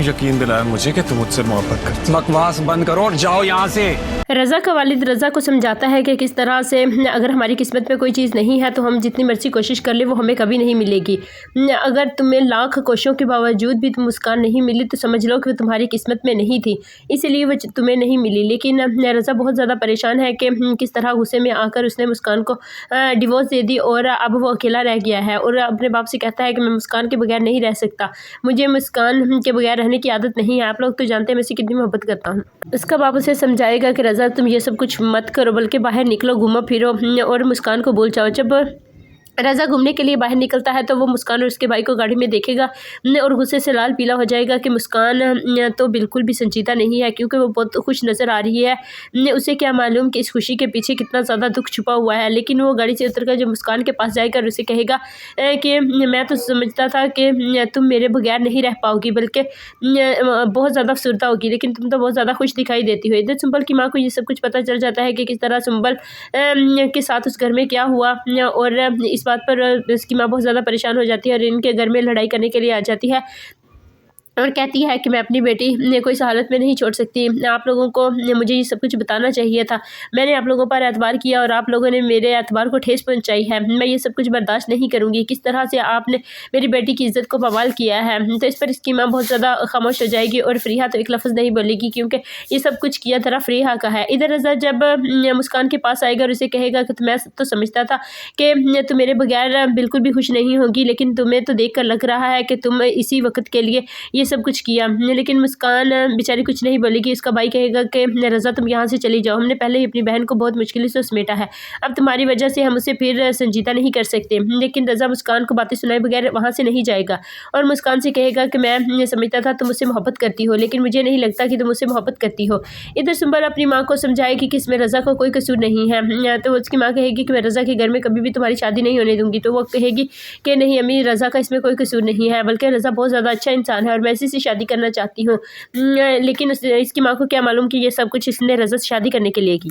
यकीन दिलाया मुझे कि तुम मुझसे मोहब्बत करती। बकवास बंद करो और जाओ यहाँ से। रज़ा का वालिद रज़ा को समझाता है कि किस तरह से अगर हमारी किस्मत में कोई चीज़ नहीं है तो हम जितनी मर्जी कोशिश कर ले वो हमें कभी नहीं मिलेगी। अगर तुम्हें लाख कोशिशों के बावजूद भी मुस्कान नहीं मिली तो समझ लो कि वो तुम्हारी किस्मत में नहीं थी, इसलिए वो तुम्हें नहीं मिली। लेकिन रज़ा बहुत ज़्यादा परेशान है कि किस तरह गुस्से में आकर उसने मुस्कान को डिवोर्स दे दी और अब वो अकेला रह गया है और अपने बाप से कहता है कि मैं मुस्कान के बगैर नहीं रह सकता, मुझे मुस्कान के बगैर रहने की आदत नहीं है। आप लोग तो जानते हैं मैं इससे कितनी मोहब्बत करता हूँ। उसका बाप उसे समझाएगा कि रज़ा तुम ये सब कुछ मत करो, बल्कि बाहर निकलो, घूमो फिरो और मुस्कान को भूल जाओ। जब रज़ा घूमने के लिए बाहर निकलता है तो वो मुस्कान और उसके भाई को गाड़ी में देखेगा और गुस्से से लाल पीला हो जाएगा कि मुस्कान तो बिल्कुल भी संजीदा नहीं है, क्योंकि वो बहुत खुश नज़र आ रही है। उसे क्या मालूम कि इस खुशी के पीछे कितना ज़्यादा दुख छुपा हुआ है। लेकिन वो गाड़ी से उतरकर जो मुस्कान के पास जाएगा और उसे कहेगा कि मैं तो समझता था कि तुम मेरे बगैर नहीं रह पाओगी, बल्कि बहुत ज़्यादा अफसरदा होगी, लेकिन तुम तो बहुत ज़्यादा खुश दिखाई देती हो। इधर सुंबल की माँ को ये सब कुछ पता चल जाता है कि किस तरह सुंबल के साथ उस घर में क्या हुआ, और इस बात पर इसकी माँ बहुत ज़्यादा परेशान हो जाती है और इनके घर में लड़ाई करने के लिए आ जाती है और कहती है कि मैं अपनी बेटी को इस हालत में नहीं छोड़ सकती। आप लोगों को मुझे ये सब कुछ बताना चाहिए था, मैंने आप लोगों पर एतबार किया और आप लोगों ने मेरे एतबार को ठेस पहुंचाई है। मैं ये सब कुछ बर्दाश्त नहीं करूँगी, किस तरह से आपने मेरी बेटी की इज़्ज़त को बवाल किया है। तो इस पर इसकी माँ बहुत ज़्यादा खामोश हो जाएगी और फ़रीहा तो एक लफ्ज़ नहीं बोलेगी, क्योंकि ये सब कुछ किया तरह फ़रीहा का है। इधर रज़ा जब मुस्कान के पास आएगा और उसे कहेगा कि मैं तो समझता था कि तुम मेरे बगैर बिल्कुल भी खुश नहीं होगी, लेकिन तुम्हें तो देख कर लग रहा है कि तुम इसी वक्त के लिए ये सब कुछ किया। लेकिन मुस्कान बेचारी कुछ नहीं बोलेगी। उसका भाई कहेगा कि रज़ा तुम यहाँ से चली जाओ, हमने पहले ही अपनी बहन को बहुत मुश्किल से समेटा है, अब तुम्हारी वजह से हम उसे फिर संजीदा नहीं कर सकते। लेकिन रज़ा मुस्कान को बातें सुनाए बगैर वहाँ से नहीं जाएगा और मुस्कान से कहेगा कि मैं समझता था तुम उससे मोहब्बत करती हो, लेकिन मुझे नहीं लगता कि तुम उससे मोहब्बत करती हो। इधर सुंबल अपनी माँ को समझाएगी कि इसमें रज़ा को कोई कसूर नहीं है। तो उसकी माँ कहेगी कि मैं रज़ा के घर में कभी भी तुम्हारी शादी नहीं होने दूँगी। तो वो कहेगी कि नहीं अम्मी, रज़ा का इसमें कोई कसूर नहीं है, बल्कि रज़ा बहुत ज़्यादा अच्छा इंसान है और मैं इसी से शादी करना चाहती हूँ। लेकिन इसकी माँ को क्या मालूम कि ये सब कुछ इसने रज़ा से शादी करने के लिए की।